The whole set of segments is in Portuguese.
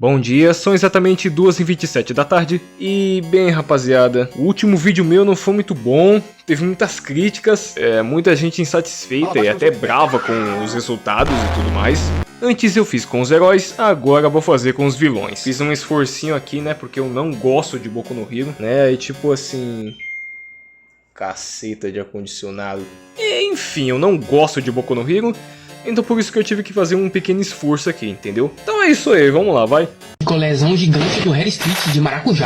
Bom dia, são exatamente 2h27 da tarde e, bem rapaziada, o último vídeo meu não foi muito bom, teve muitas críticas, muita gente insatisfeita e até brava com os resultados e tudo mais. Antes eu fiz com os heróis, agora vou fazer com os vilões. Fiz um esforcinho aqui, né, porque eu não gosto de Boku no Hero, né, e tipo assim... Caceta de ar-condicionado. Enfim, eu não gosto de Boku no Hero. Então por isso que eu tive que fazer um pequeno esforço aqui, entendeu? Então é isso aí, vamos lá, vai. Picolézão gigante do Hair Street de maracujá.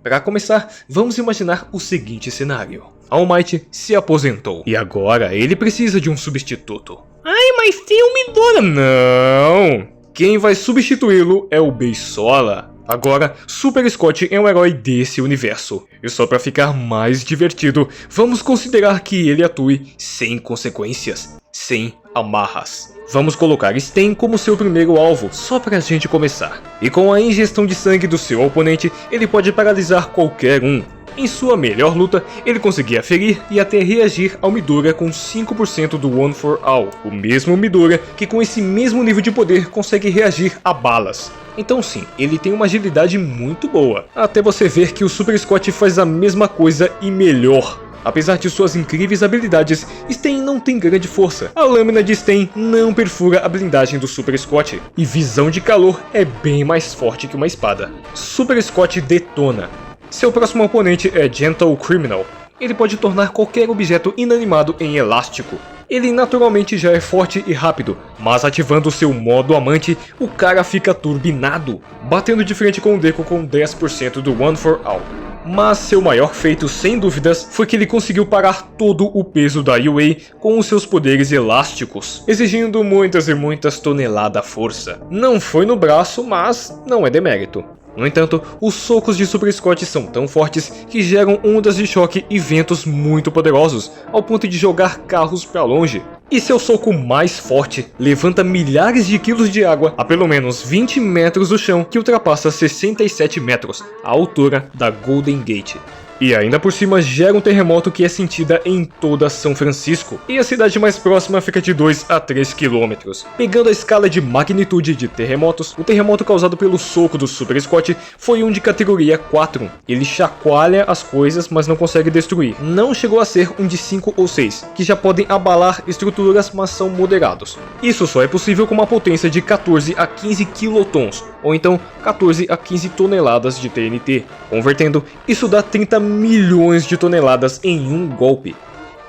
Para começar, vamos imaginar o seguinte cenário. All Might se aposentou e agora ele precisa de um substituto. Ai, mas tem um Midora. Não! Quem vai substituí-lo é o Beisola. Agora, Super Scott é um herói desse universo. E só para ficar mais divertido, vamos considerar que ele atue sem consequências, sem amarras. Vamos colocar Sten como seu primeiro alvo, só pra gente começar. E com a ingestão de sangue do seu oponente, ele pode paralisar qualquer um. Em sua melhor luta, ele conseguia ferir e até reagir ao Midora com 5% do One for All. O mesmo Midora que com esse mesmo nível de poder consegue reagir a balas. Então sim, ele tem uma agilidade muito boa. Até você ver que o Super Scott faz a mesma coisa e melhor. Apesar de suas incríveis habilidades, Sten não tem grande força. A lâmina de Sten não perfura a blindagem do Super Scott. E visão de calor é bem mais forte que uma espada. Super Scott detona. Seu próximo oponente é Gentle Criminal. Ele pode tornar qualquer objeto inanimado em elástico. Ele naturalmente já é forte e rápido, mas ativando seu modo amante, o cara fica turbinado, batendo de frente com o Deku com 10% do One for All. Mas seu maior feito, sem dúvidas, foi que ele conseguiu parar todo o peso da Yue com os seus poderes elásticos, exigindo muitas e muitas toneladas força. Não foi no braço, mas não é demérito. No entanto, os socos de Super Scott são tão fortes que geram ondas de choque e ventos muito poderosos, ao ponto de jogar carros para longe. E seu soco mais forte levanta milhares de quilos de água a pelo menos 20 metros do chão, que ultrapassa 67 metros, a altura da Golden Gate. E ainda por cima gera um terremoto que é sentida em toda São Francisco, e a cidade mais próxima fica de 2 a 3 km. Pegando a escala de magnitude de terremotos, o terremoto causado pelo soco do Super Scott foi um de categoria 4. Ele chacoalha as coisas, mas não consegue destruir. Não chegou a ser um de 5 ou 6, que já podem abalar estruturas, mas são moderados. Isso só é possível com uma potência de 14 a 15 kilotons, ou então 14 a 15 toneladas de TNT. Convertendo, isso dá 30 milhões de toneladas em um golpe.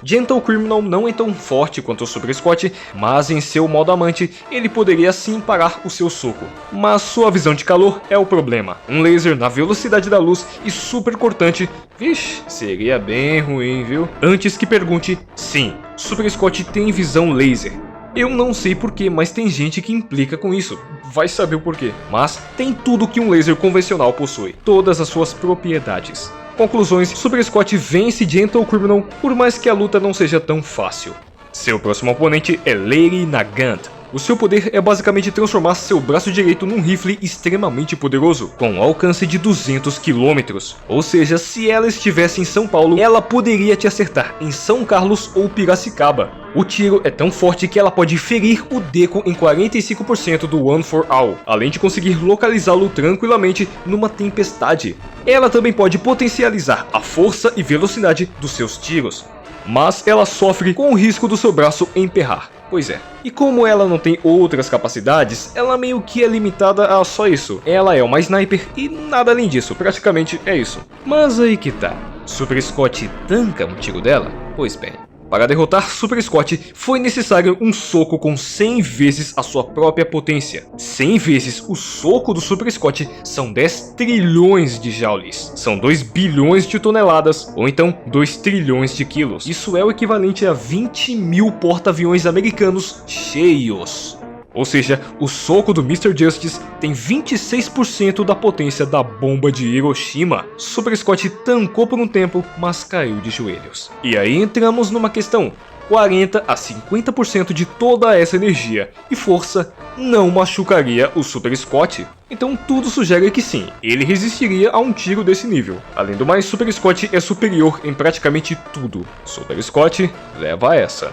Gentle Criminal não é tão forte quanto o Super Scott, mas em seu modo amante, ele poderia sim parar o seu soco. Mas sua visão de calor é o problema. Um laser na velocidade da luz e super cortante, vixe, seria bem ruim, viu? Antes que pergunte, sim, Super Scott tem visão laser. Eu não sei porquê, mas tem gente que implica com isso, vai saber o porquê. Mas tem tudo que um laser convencional possui, todas as suas propriedades. Conclusões, Super Scott vence Gentle Criminal, por mais que a luta não seja tão fácil. Seu próximo oponente é Lady Nagant. O seu poder é basicamente transformar seu braço direito num rifle extremamente poderoso, com um alcance de 200 km. Ou seja, se ela estivesse em São Paulo, ela poderia te acertar em São Carlos ou Piracicaba. O tiro é tão forte que ela pode ferir o Deku em 45% do One for All, além de conseguir localizá-lo tranquilamente numa tempestade. Ela também pode potencializar a força e velocidade dos seus tiros, mas ela sofre com o risco do seu braço emperrar. Pois é. E como ela não tem outras capacidades, ela meio que é limitada a só isso. Ela é uma sniper e nada além disso, praticamente é isso. Mas aí que tá. Super Scott tanca um tiro dela? Pois bem. Para derrotar Super Scott, foi necessário um soco com 100 vezes a sua própria potência. 100 vezes o soco do Super Scott são 10 trilhões de joules. São 2 bilhões de toneladas, ou então 2 trilhões de quilos. Isso é o equivalente a 20 mil porta-aviões americanos cheios. Ou seja, o soco do Mr. Justice tem 26% da potência da bomba de Hiroshima. Super Scott tancou por um tempo, mas caiu de joelhos. E aí entramos numa questão. 40 a 50% de toda essa energia e força não machucaria o Super Scott. Então tudo sugere que sim, ele resistiria a um tiro desse nível. Além do mais, Super Scott é superior em praticamente tudo. Super Scott leva essa.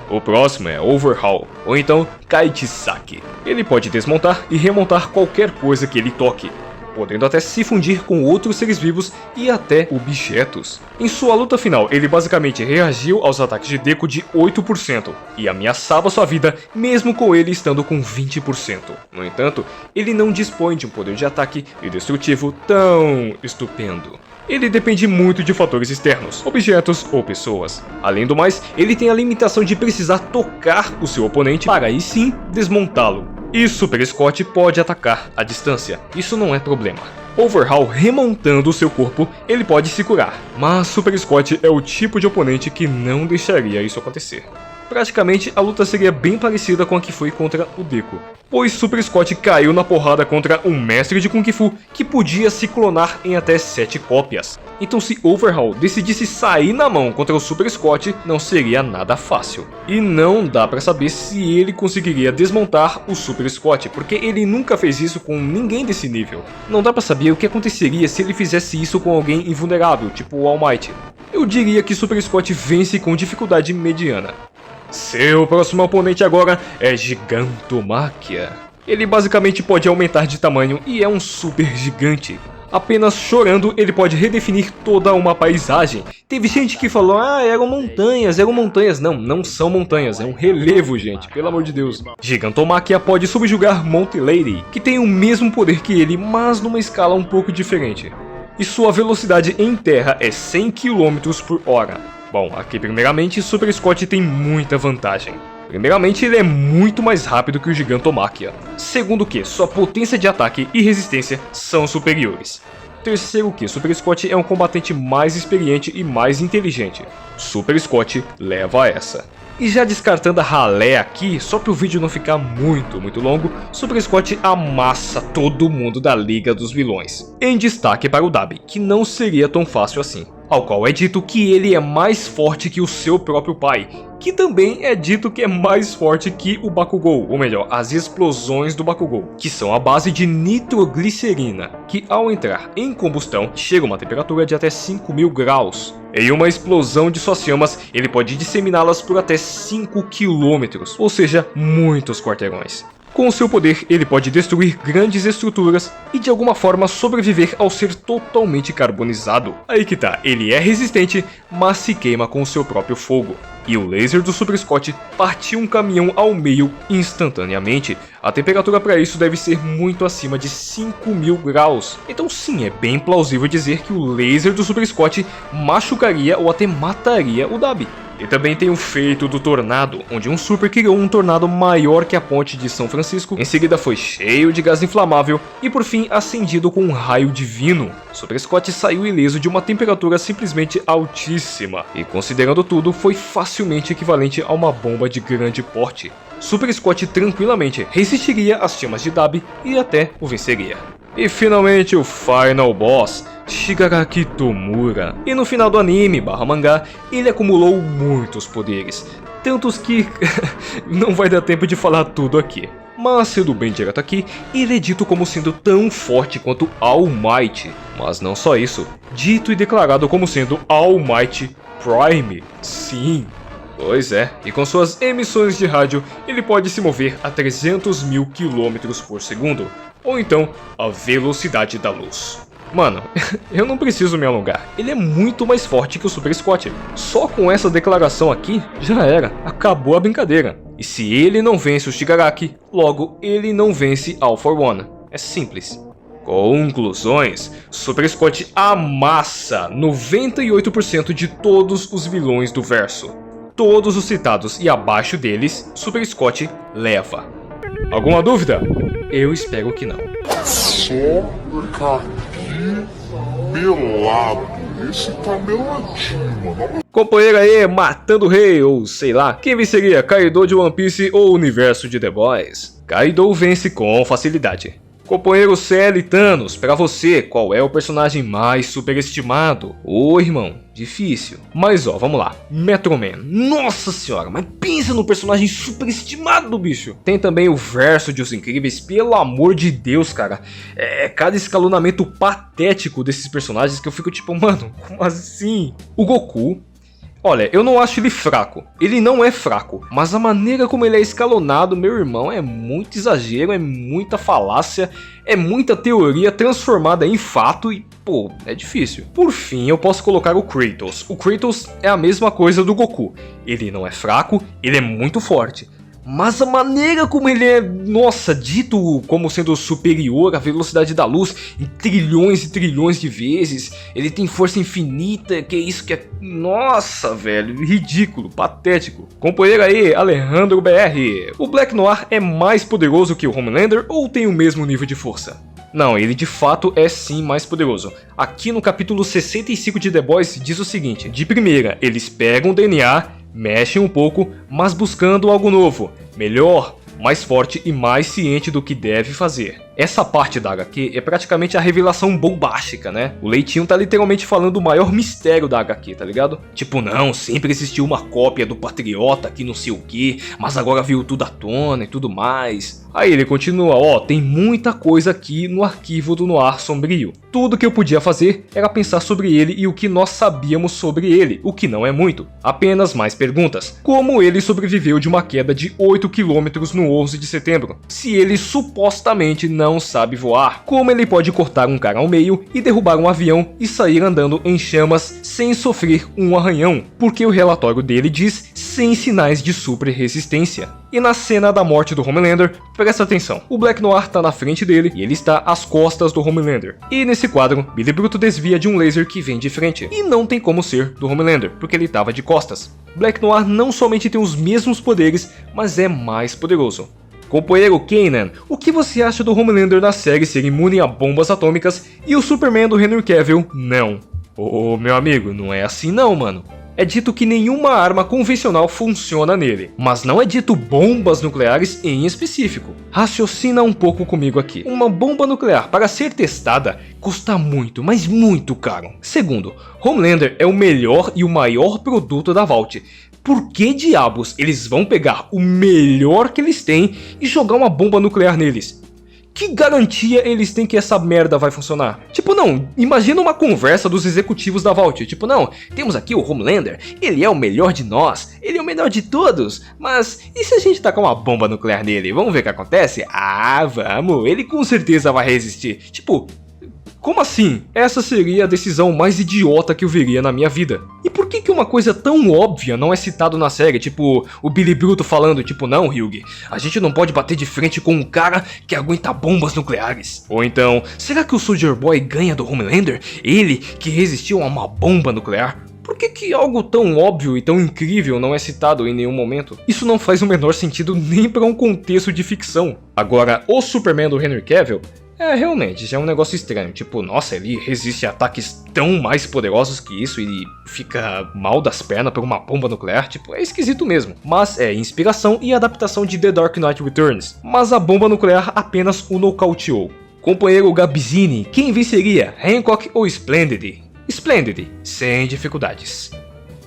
O próximo é Overhaul, ou então Kaichisaki. Ele pode desmontar e remontar qualquer coisa que ele toque, podendo até se fundir com outros seres vivos e até objetos. Em sua luta final, ele basicamente reagiu aos ataques de Deku de 8% e ameaçava sua vida mesmo com ele estando com 20%. No entanto, ele não dispõe de um poder de ataque e destrutivo tão estupendo. Ele depende muito de fatores externos, objetos ou pessoas. Além do mais, ele tem a limitação de precisar tocar o seu oponente para aí sim desmontá-lo. E Super Scott pode atacar à distância, isso não é problema. Overhaul remontando o seu corpo, ele pode se curar, mas Super Scott é o tipo de oponente que não deixaria isso acontecer. Praticamente a luta seria bem parecida com a que foi contra o Deku, pois Super Scott caiu na porrada contra um mestre de Kung Fu que podia se clonar em até 7 cópias. Então se Overhaul decidisse sair na mão contra o Super Scott, não seria nada fácil. E não dá pra saber se ele conseguiria desmontar o Super Scott, porque ele nunca fez isso com ninguém desse nível. Não dá pra saber o que aconteceria se ele fizesse isso com alguém invulnerável, tipo o All Might. Eu diria que Super Scott vence com dificuldade mediana. Seu próximo oponente agora é Gigantomachia. Ele basicamente pode aumentar de tamanho e é um super gigante. Apenas chorando ele pode redefinir toda uma paisagem. Teve gente que falou, eram montanhas. Não, não são montanhas, é um relevo, gente, pelo amor de Deus. Gigantomachia pode subjugar Monte Lady, que tem o mesmo poder que ele, mas numa escala um pouco diferente. E sua velocidade em terra é 100 km por hora. Bom, aqui primeiramente Super Scott tem muita vantagem. Primeiramente, ele é muito mais rápido que o Gigantomachia. Segundo que, sua potência de ataque e resistência são superiores. Terceiro que, Super Scott é um combatente mais experiente e mais inteligente. Super Scott leva essa. E já descartando a ralé aqui, só para o vídeo não ficar muito longo, Super Scott amassa todo mundo da Liga dos Vilões. Em destaque para o Dabi, que não seria tão fácil assim. Ao qual é dito que ele é mais forte que o seu próprio pai, que também é dito que é mais forte que o Bakugou, ou melhor, as explosões do Bakugou, que são a base de nitroglicerina, que ao entrar em combustão chega a uma temperatura de até 5.000 graus. Em uma explosão de suas chamas, ele pode disseminá-las por até 5 km, ou seja, muitos quarteirões. Com seu poder, ele pode destruir grandes estruturas e de alguma forma sobreviver ao ser totalmente carbonizado. Aí que tá, ele é resistente, mas se queima com seu próprio fogo. E o laser do Super Scott partiu um caminhão ao meio instantaneamente. A temperatura para isso deve ser muito acima de 5.000 graus. Então sim, é bem plausível dizer que o laser do Super Scott machucaria ou até mataria o Dabi. E também tem o feito do tornado, onde um super criou um tornado maior que a ponte de São Francisco, em seguida foi cheio de gás inflamável e por fim acendido com um raio divino. Super Scott saiu ileso de uma temperatura simplesmente altíssima, e considerando tudo, foi facilmente equivalente a uma bomba de grande porte. Super Scott tranquilamente resistiria às chamas de Dabi e até o venceria. E finalmente o final boss, Shigaraki Tomura. E no final do anime /mangá, ele acumulou muitos poderes, tantos que não vai dar tempo de falar tudo aqui. Mas sendo bem direto aqui, ele é dito como sendo tão forte quanto All Might. Mas não só isso, dito e declarado como sendo All Might Prime. Sim. Pois é, e com suas emissões de rádio, ele pode se mover a 300.000 km por segundo, ou então a velocidade da luz. Mano, eu não preciso me alongar, ele é muito mais forte que o Super Scott. Só com essa declaração aqui, já era, acabou a brincadeira. E se ele não vence o Shigaraki, logo ele não vence All for One. É simples. Conclusões: Super Scott amassa 98% de todos os vilões do verso. Todos os citados e abaixo deles, Super Scott leva. Alguma dúvida? Eu espero que não. Só aqui melado. Esse tá meladinho, mano. Companheiro aí, matando o rei, ou sei lá, quem venceria, Kaido de One Piece ou o universo de The Boys? Kaido vence com facilidade. Companheiro CL Thanos, pra você, qual é o personagem mais superestimado? Ô irmão, Difícil. Mas ó, vamos lá. Metro Man. Nossa senhora, mas pensa no personagem superestimado do bicho. Tem também o verso de Os Incríveis. Pelo amor de Deus, cara. É cada escalonamento patético desses personagens que eu fico tipo, mano, como assim? O Goku. Olha, eu não acho ele fraco. Ele não é fraco. Mas a maneira como ele é escalonado, meu irmão, é muito exagero, é muita falácia, é muita teoria transformada em fato e, pô, é difícil. Por fim, eu posso colocar o Kratos. O Kratos é a mesma coisa do Goku. Ele não é fraco, ele é muito forte. Mas a maneira como ele é, nossa, dito como sendo superior à velocidade da luz em trilhões e trilhões de vezes, ele tem força infinita, que isso que é... Nossa, velho, ridículo, patético. Companheiro aí, Alejandro BR, o Black Noir é mais poderoso que o Homelander ou tem o mesmo nível de força? Não, ele de fato é sim mais poderoso. Aqui no capítulo 65 de The Boys diz o seguinte: de primeira, eles pegam o DNA, mexem um pouco, mas buscando algo novo, melhor, mais forte e mais ciente do que deve fazer. Essa parte da HQ é praticamente a revelação bombástica, né? O Leitinho tá literalmente falando o maior mistério da HQ, tá ligado? Tipo, não, sempre existiu uma cópia do Patriota que não sei o que, mas agora veio tudo à tona e tudo mais. Aí ele continua, ó, tem muita coisa aqui no arquivo do Noir Sombrio. Tudo que eu podia fazer era pensar sobre ele e o que nós sabíamos sobre ele, o que não é muito. Apenas mais perguntas. Como ele sobreviveu de uma queda de 8 km no 11 de setembro? Se ele supostamente não sabe voar, como ele pode cortar um cara ao meio e derrubar um avião e sair andando em chamas sem sofrer um arranhão? Porque o relatório dele diz sem sinais de super resistência. E na cena da morte do Homelander, presta atenção, o Black Noir tá na frente dele e ele está às costas do Homelander. E nesse quadro, Billy Bruto desvia de um laser que vem de frente. E não tem como ser do Homelander, porque ele tava de costas. Black Noir não somente tem os mesmos poderes, mas é mais poderoso. Companheiro Kanan, o que você acha do Homelander na série ser imune a bombas atômicas e o Superman do Henry Cavill não? Ô meu amigo, não é assim não, mano. É dito que nenhuma arma convencional funciona nele, mas não é dito bombas nucleares em específico. Raciocina um pouco comigo aqui. Uma bomba nuclear, para ser testada, custa muito, mas muito caro. Segundo, Homelander é o melhor e o maior produto da Vault. Por que diabos eles vão pegar o melhor que eles têm e jogar uma bomba nuclear neles? Que garantia eles têm que essa merda vai funcionar? Tipo, não, imagina uma conversa dos executivos da Vault. Tipo, não, temos aqui o Homelander, ele é o melhor de nós, ele é o melhor de todos, mas e se a gente tacar uma bomba nuclear nele? Vamos ver o que acontece? Ah, vamos, ele com certeza vai resistir. Tipo, como assim? Essa seria a decisão mais idiota que eu veria na minha vida. E por que uma coisa tão óbvia não é citado na série? Tipo, o Billy Bruto falando, tipo, não, Hugh, a gente não pode bater de frente com um cara que aguenta bombas nucleares. Ou então, será que o Soldier Boy ganha do Homelander? Ele que resistiu a uma bomba nuclear? Por que algo tão óbvio e tão incrível não é citado em nenhum momento? Isso não faz o menor sentido nem para um contexto de ficção. Agora, o Superman do Henry Cavill... realmente, já é um negócio estranho, tipo, nossa, ele resiste a ataques tão mais poderosos que isso e fica mal das pernas por uma bomba nuclear, tipo, é esquisito mesmo. Mas é inspiração e adaptação de The Dark Knight Returns, mas a bomba nuclear apenas o nocauteou. Companheiro Gabzini, quem venceria, Hancock ou Splendid? Splendid, sem dificuldades.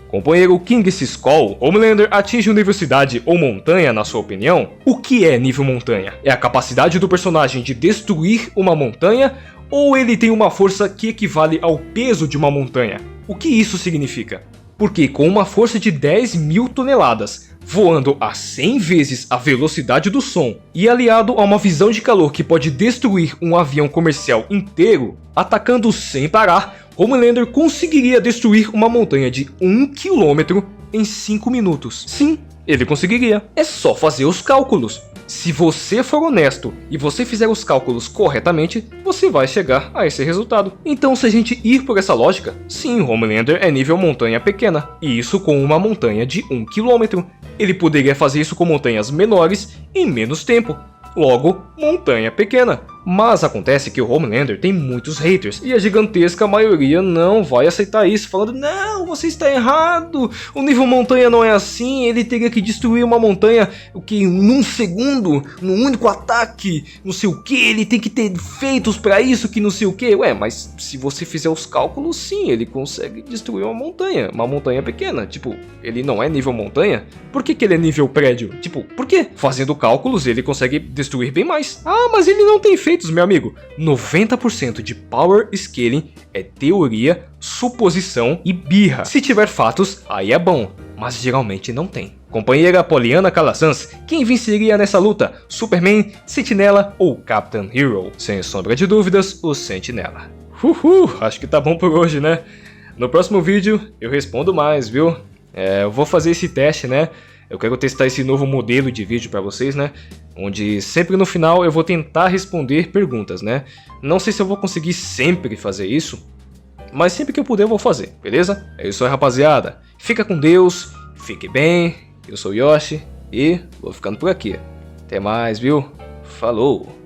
Companheiro King Siscol, Homelander atinge o nível cidade ou montanha na sua opinião? O que é nível montanha? É a capacidade do personagem de destruir uma montanha ou ele tem uma força que equivale ao peso de uma montanha? O que isso significa? Porque com uma força de 10.000 toneladas, voando a 100 vezes a velocidade do som e aliado a uma visão de calor que pode destruir um avião comercial inteiro, atacando sem parar, Homelander conseguiria destruir uma montanha de 1 km em 5 minutos. Sim, ele conseguiria. É só fazer os cálculos. Se você for honesto e você fizer os cálculos corretamente, você vai chegar a esse resultado. Então, se a gente ir por essa lógica, sim, Homelander é nível montanha pequena. E isso com uma montanha de 1 km. Ele poderia fazer isso com montanhas menores em menos tempo. Logo, montanha pequena. Mas acontece que o Homelander tem muitos haters e a gigantesca maioria não vai aceitar isso, falando: não, você está errado, o nível montanha não é assim, ele teria que destruir uma montanha num segundo, num único ataque, não sei o que, ele tem que ter feitos pra isso, que não sei o que. Ué, mas se você fizer os cálculos, sim, ele consegue destruir uma montanha pequena. Tipo, ele não é nível montanha? Por que ele é nível prédio? Tipo, por quê? Fazendo cálculos ele consegue destruir bem mais. Ah, mas ele não tem feitos, meu amigo. 90% de power scaling é teoria, suposição e birra. Se tiver fatos, aí é bom, mas geralmente não tem. Companheira Poliana Calazans, quem venceria nessa luta? Superman, Sentinela ou Captain Hero? Sem sombra de dúvidas, o Sentinela. Acho que tá bom por hoje, né? No próximo vídeo eu respondo mais, viu? Eu vou fazer esse teste, né? Eu quero testar esse novo modelo de vídeo pra vocês, né? Onde sempre no final eu vou tentar responder perguntas, né? Não sei se eu vou conseguir sempre fazer isso, mas sempre que eu puder eu vou fazer, beleza? É isso aí, rapaziada. Fica com Deus, fique bem. Eu sou o Yoshi e vou ficando por aqui. Até mais, viu? Falou!